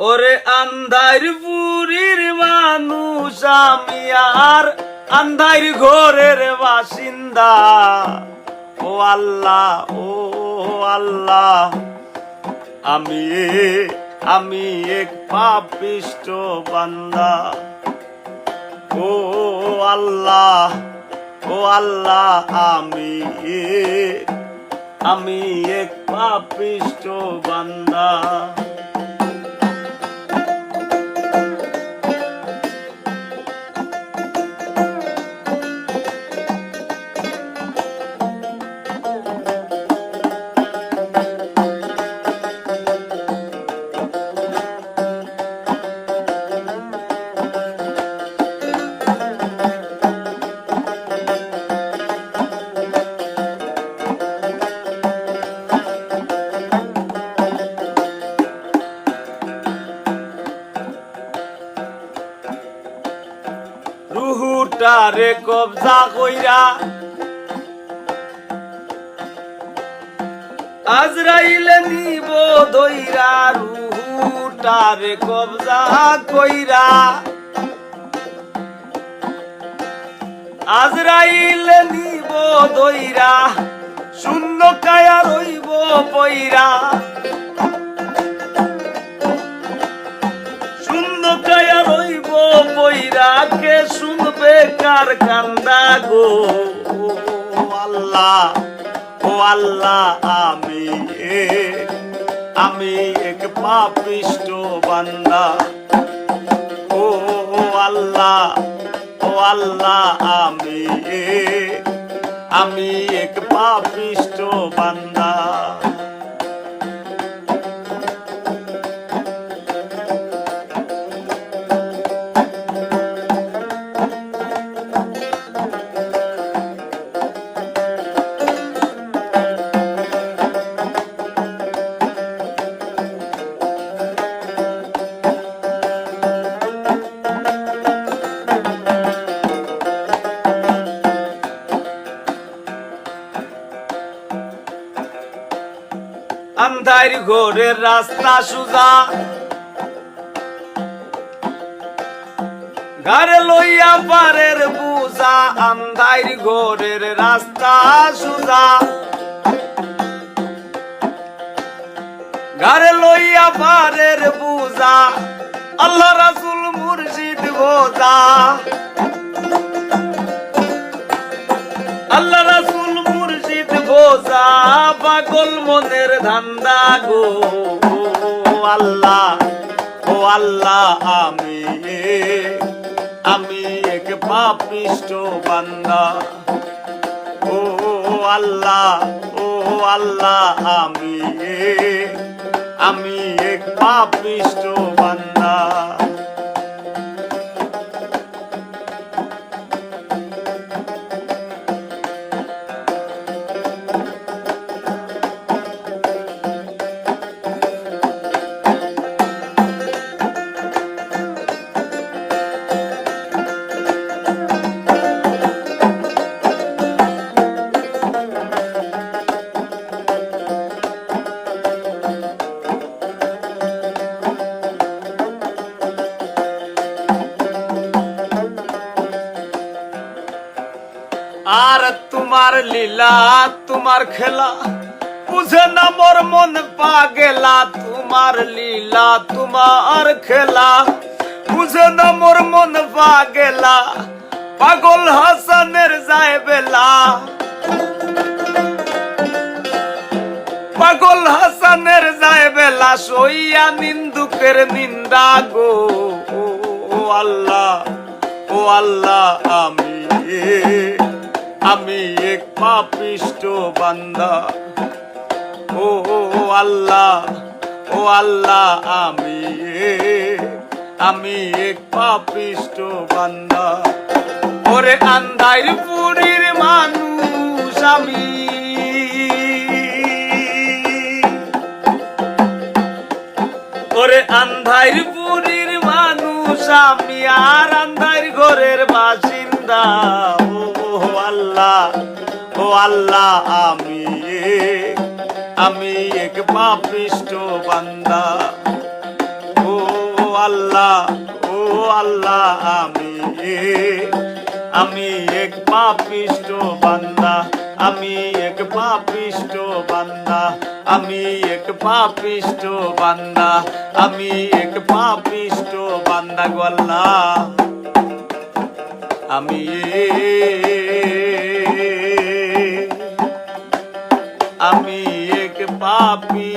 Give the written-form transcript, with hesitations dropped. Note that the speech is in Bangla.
ওরে আন্ধার পুরীর মানুষ আমি আর আন্ধার ঘরের বাসিন্দা। ও আল্লাহ, ও আল্লাহ, আমি এক পাপিষ্ঠ বান্দা। ও আল্লাহ, ও আল্লাহ, আমি এক পাপিষ্ঠ বান্দা। রুহুটারে কবজা কইরা আজরাইলে নিব ধইরা। রুহুটারে কবজা কইরা আজরাইলে নিব ধইরা। শূন্য কায়া রইব পইরা, শূন্য কায়া রইব পইরা। কে শুনবে কার কান্দা গো? ও আল্লাহ, ও আল্লাহ, আমি এক পাপিষ্ঠ বান্দা। ও আল্লাহ, ও আল্লাহ, আমি এক পাপিষ্ঠ বান্দা। আন্ধার ঘরের রাস্তা সুজা, ঘরে লইয়া পারের বুঝা। আন্ধার ঘরের রাস্তা সুজা, ঘরে লইয়া পারের বুঝা। আল্লাহ রাসূল মুর্শিদ বোঝা, আল্লাহ রাসূল মুর্শিদ বোঝা। পাগল মনের ধান্দা গো। ও আল্লাহ, ও আল্লাহ, আমি এক পাপিষ্ঠ বান্দা। ও আল্লাহ, ও আল্লাহ, আমি এক পাপিষ্ঠ বান্দা। আর তোমার লীলা, তোমার খেলা বুঝে না মোর মন পাগেলা। তোমার লীলা, তোমার খেলা বুঝে না মোর মন পাগেলা। পাগল হাসানের যায় বেলা, পাগল হাসানের যায় বেলা। সইয়া নিন্দুকের নিন্দা গো। ও আল্লাহ, ও আল্লাহ, আমি এক পাপিষ্ঠ বান্দা। ও আল্লাহ, ও আল্লাহ, আমি এক পাপিষ্ঠ বান্দা। ওরে আন্ধার পুরীর মানুষ আমি, ওরে আন্ধার পুরীর মানুষ আমি আর আন্ধার ঘরের বাসিন্দা। ও আল্লাহ, ও আল্লাহ, আমি এক পাপিষ্ঠ বান্দা। ও আল্লাহ আমি এক পাপিষ্ট বান্দা, আমি এক পাপিষ্ট বান্দা, আমি এক পাপিষ্ট বান্দা, আমি এক পাপিষ্ট বান্দা গো আল্লাহ আমি এক পাপী